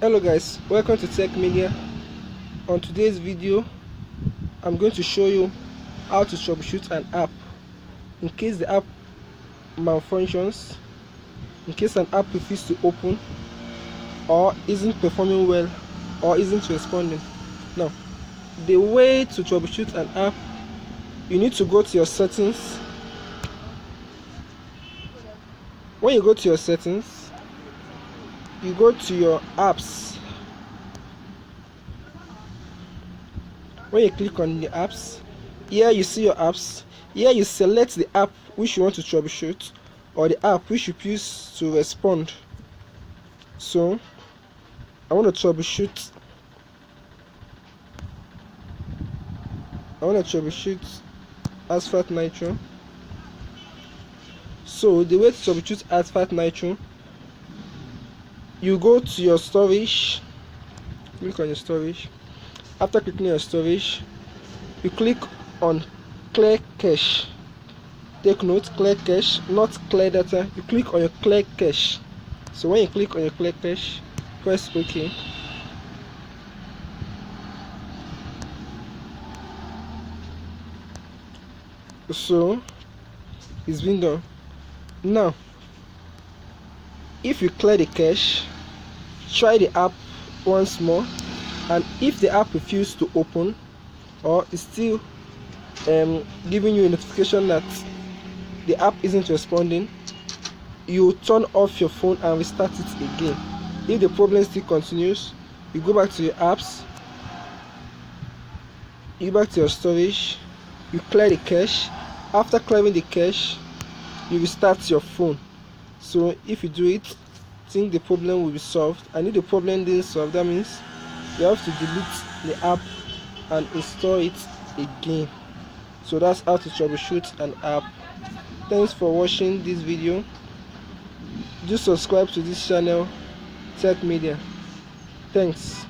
Hello guys, welcome to Tech Media. On today's video I'm going to show you how to troubleshoot an app in case the app malfunctions, in case an app refuses to open or isn't performing well or isn't responding. Now, the way to troubleshoot an app, you need to go to your settings. When you go to your settings, you go to your apps. When you click on the apps, here you see your apps. Here you select the app which you want to troubleshoot or the app which you refuse to respond. So I want to troubleshoot Asphalt Nitro. So the way to troubleshoot Asphalt Nitro, you go to your storage, click on your storage. After clicking your storage, you click on clear cache. Take note, clear cache, not clear data. You click on your clear cache. So when you click on your clear cache, press OK. So it's been done. Now, if you clear the cache, try the app once more, and if the app refuses to open or is still giving you a notification that the app isn't responding, you turn off your phone and restart it again. If the problem still continues, you go back to your apps, you go back to your storage, you clear the cache. After clearing the cache, you restart your phone. So if you do it, I think the problem will be solved. And if the problem didn't solve, that means you have to delete the app and install it again. So that's how to troubleshoot an app. Thanks for watching this video. Do subscribe to this channel, Tech Media. Thanks.